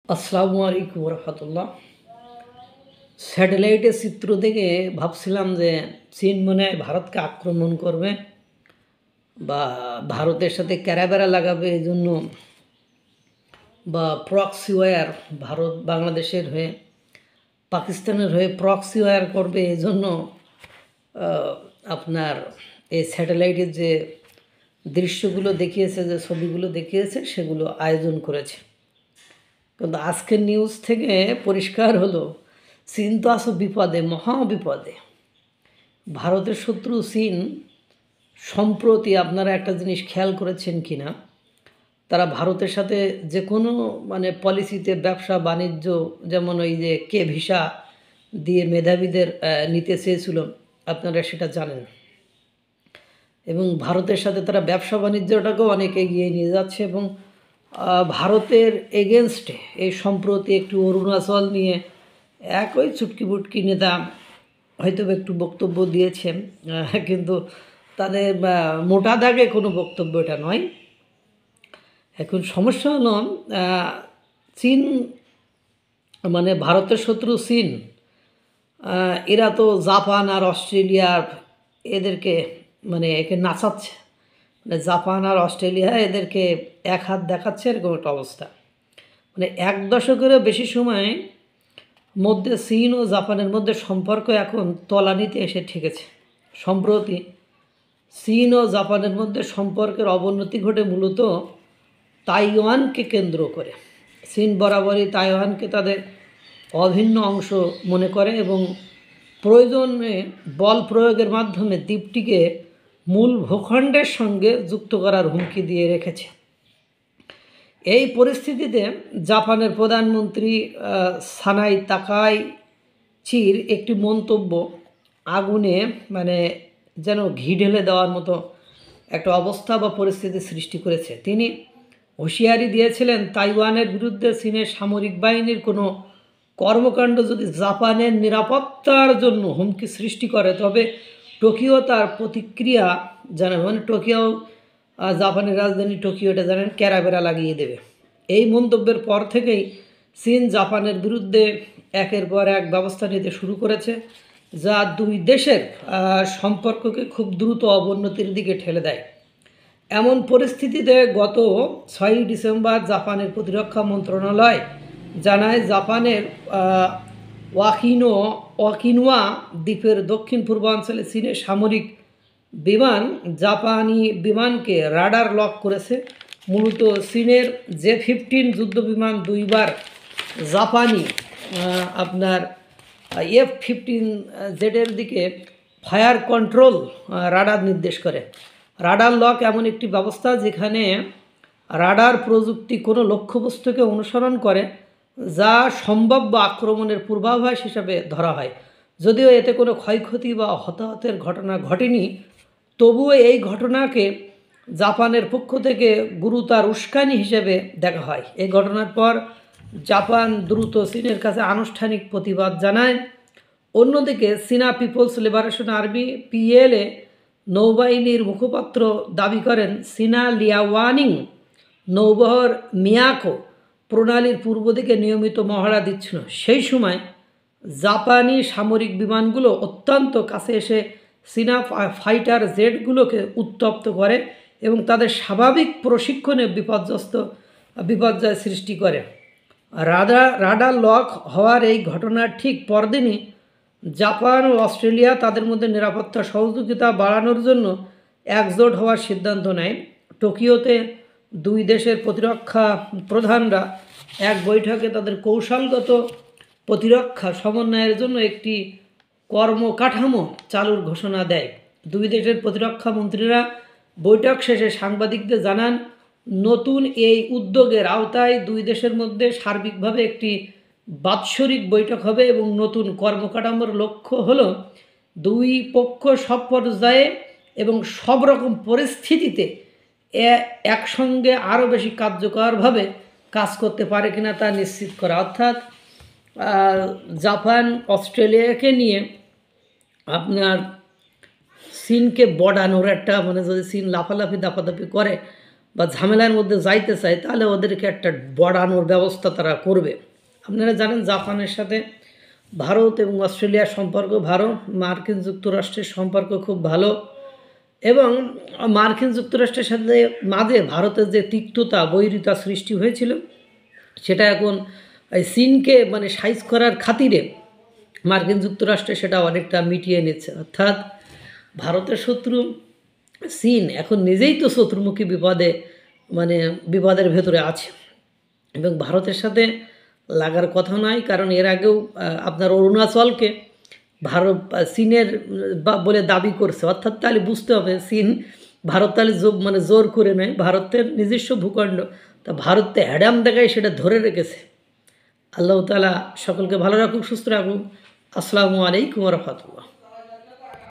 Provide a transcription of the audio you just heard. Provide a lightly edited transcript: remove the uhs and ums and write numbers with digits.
আসসালামু আলাইকুম রহমতুল্লাহ। স্যাটেলাইটের চিত্র দেখে ভাবছিলাম যে চীন মনে হয় ভারতকে আক্রমণ করবে বা ভারতের সাথে ক্যারাবেরা লাগাবে, এই জন্য বা প্রক্সি ওয়্যার ভারত বাংলাদেশের হয়ে পাকিস্তানের হয়ে প্রক্সি ওয়্যার করবে, এই জন্য আপনার এই স্যাটেলাইটের যে দৃশ্যগুলো দেখিয়েছে, যে ছবিগুলো দেখিয়েছে, সেগুলো আয়োজন করেছে। কিন্তু আজকের নিউজ থেকে পরিষ্কার হলো চীন তো আসো বিপদে, মহা বিপদে। ভারতের শত্রু চীন সম্প্রতি আপনারা একটা জিনিস খেয়াল করেছেন কি না, তারা ভারতের সাথে যে কোনো পলিসিতে ব্যবসা বাণিজ্য, যেমন ওই যে কে ভিসা দিয়ে মেধাবীদের নিতে চেয়েছিল, আপনারা সেটা জানেন। এবং ভারতের সাথে তারা ব্যবসা বাণিজ্যটাকেও অনেক এগিয়ে নিয়ে যাচ্ছে। এবং ভারতের এগেনস্টে এই সম্প্রতি একটু অরুণাচল নিয়ে একই চুটকি বুটকি নেতা হয়তো একটু বক্তব্য দিয়েছেন, কিন্তু তাদের মোটা দাগে কোনো বক্তব্য এটা নয়। এখন সমস্যা হলো চীন ভারতের শত্রু চীন, এরা তো জাপান আর অস্ট্রেলিয়ার এদেরকে একে নাচাচ্ছে, জাপান আর অস্ট্রেলিয়া এদেরকে এক হাত দেখাচ্ছে, এরকম একটা অবস্থা। এক দশকেরও বেশি সময় মধ্যে চীন ও জাপানের মধ্যে সম্পর্ক এখন তলানিতে এসে ঠেকেছে। সম্প্রতি চীন ও জাপানের মধ্যে সম্পর্কের অবনতি ঘটে মূলত তাইওয়ানকে কেন্দ্র করে। চীন বরাবরই তাইওয়ানকে তাদের অভিন্ন অংশ মনে করে এবং প্রয়োজনে বল প্রয়োগের মাধ্যমে দ্বীপটিকে মূল ভূখণ্ডের সঙ্গে যুক্ত করার হুমকি দিয়ে রেখেছে। এই পরিস্থিতিতে জাপানের প্রধানমন্ত্রী সানাই তাকাইচির একটি মন্তব্য আগুনে যেন ঘি ঢেলে দেওয়ার মতো একটা অবস্থা বা পরিস্থিতি সৃষ্টি করেছে। তিনি হুঁশিয়ারি দিয়েছিলেন, তাইওয়ানের বিরুদ্ধে চীনের সামরিক বাহিনীর কোনো কর্মকাণ্ড যদি জাপানের নিরাপত্তার জন্য হুমকি সৃষ্টি করে, তবে টোকিও তার প্রতিক্রিয়া জানাবে। টোকিও, জাপানের রাজধানী টোকিওটা জানেন, ক্যারাবেরা লাগিয়ে দেবে। এই মন্তব্যের পর থেকেই চীন জাপানের বিরুদ্ধে একের পর এক ব্যবস্থা নিতে শুরু করেছে, যা দুই দেশের সম্পর্ককে খুব দ্রুত অবনতির দিকে ঠেলে দেয়। এমন পরিস্থিতিতে গত 6 ডিসেম্বর জাপানের প্রতিরক্ষা মন্ত্রণালয় জানায়, জাপানের ওকিনাওয়া দ্বীপের দক্ষিণ পূর্বাঞ্চলে চীনের সামরিক বিমান জাপানি বিমানকে রাডার লক করেছে। মূলত চীনের J-15 যুদ্ধবিমান দুইবার জাপানি আপনার F-15Z দিকে ফায়ার কন্ট্রোল রাডার নির্দেশ করে। রাডার লক এমন একটি ব্যবস্থা যেখানে রাডার প্রযুক্তি কোনো লক্ষ্যবস্তুকে অনুসরণ করে, যা সম্ভাব্য আক্রমণের পূর্বাভাস হিসাবে ধরা হয়। যদিও এতে কোনো ক্ষয়ক্ষতি বা হতাহতের ঘটনা ঘটেনি, তবুও এই ঘটনাকে জাপানের পক্ষ থেকে গুরুতর উস্কানি হিসেবে দেখা হয়। এই ঘটনার পর জাপান দ্রুত চীনের কাছে আনুষ্ঠানিক প্রতিবাদ জানায়। অন্যদিকে চীনা পিপলস লিবারেশন আর্মি PLA নৌবাহিনীর মুখপাত্র দাবি করেন, চীনা লিয়াওয়ানিং নৌবহর মিয়াকো প্রণালীর পূর্ব দিকে নিয়মিত মহড়া দিচ্ছিল। সেই সময় জাপানি সামরিক বিমানগুলো অত্যন্ত কাছে এসে চীনা ফাইটার জেটগুলোকে উত্তপ্ত করে এবং তাদের স্বাভাবিক প্রশিক্ষণে বিপর্যয় সৃষ্টি করে। রাডার লক হওয়ার এই ঘটনার ঠিক পরদিনই জাপান ও অস্ট্রেলিয়া তাদের মধ্যে নিরাপত্তা সহযোগিতা বাড়ানোর জন্য একজোট হওয়ার সিদ্ধান্ত নেয়। টোকিওতে দুই দেশের প্রতিরক্ষা প্রধানরা এক বৈঠকে তাদের কৌশলগত প্রতিরক্ষা সমন্বয়ের জন্য একটি কর্মকাঠামো চালুর ঘোষণা দেয়। দুই দেশের প্রতিরক্ষা মন্ত্রীরা বৈঠক শেষে সাংবাদিকদের জানান, নতুন এই উদ্যোগের আওতায় দুই দেশের মধ্যে সার্বিকভাবে একটি বাৎসরিক বৈঠক হবে এবং নতুন কর্মকাঠামোর লক্ষ্য হল দুই পক্ষ সব পর্যায়ে এবং সব রকম পরিস্থিতিতে একসঙ্গে আরও বেশি কার্যকরভাবে কাজ করতে পারে কিনা তা নিশ্চিত করা। অর্থাৎ জাপান অস্ট্রেলিয়াকে নিয়ে আপনার চীনকে বড়ানোর একটা যদি চীন লাফালাফি দাপাদাপি করে, বা ঝামেলার মধ্যে যাইতে চায়, তাহলে ওদেরকে একটা বড়ানোর ব্যবস্থা তারা করবে। আপনারা জানেন জাপানের সাথে ভারত এবং অস্ট্রেলিয়ার সম্পর্ক ভালো, মার্কিন যুক্তরাষ্ট্রের সম্পর্ক খুব ভালো, এবং মার্কিন যুক্তরাষ্ট্রের সাথে মাঝে ভারতের যে তিক্ততা বৈরিতা সৃষ্টি হয়েছিল, সেটা এখন চীনকে মানে সাইজ করার খাতিরে মার্কিন যুক্তরাষ্ট্রে সেটা অনেকটা মিটিয়ে নিচ্ছে। অর্থাৎ ভারতের শত্রু চীন এখন নিজেই তো শত্রুমুখী বিপদের ভেতরে আছে, এবং ভারতের সাথে লাগার কথা নয়। কারণ এর আগেও আপনার অরুণাচলকে ভারত চীনের বলে দাবি করছে। অর্থাৎ তাহলে বুঝতে হবে চীন ভারত তাহলে জোর করে নেয়, ভারতের নিজস্ব ভূখণ্ড, তা ভারতে হ্যাডাম দেখায় সেটা ধরে রেখেছে। আল্লাহ তাআলা সকলকে ভালো রাখুক, সুস্থ রাখুক। আসসালামু আলাইকুম ওয়া রাহমাতুল্লাহ।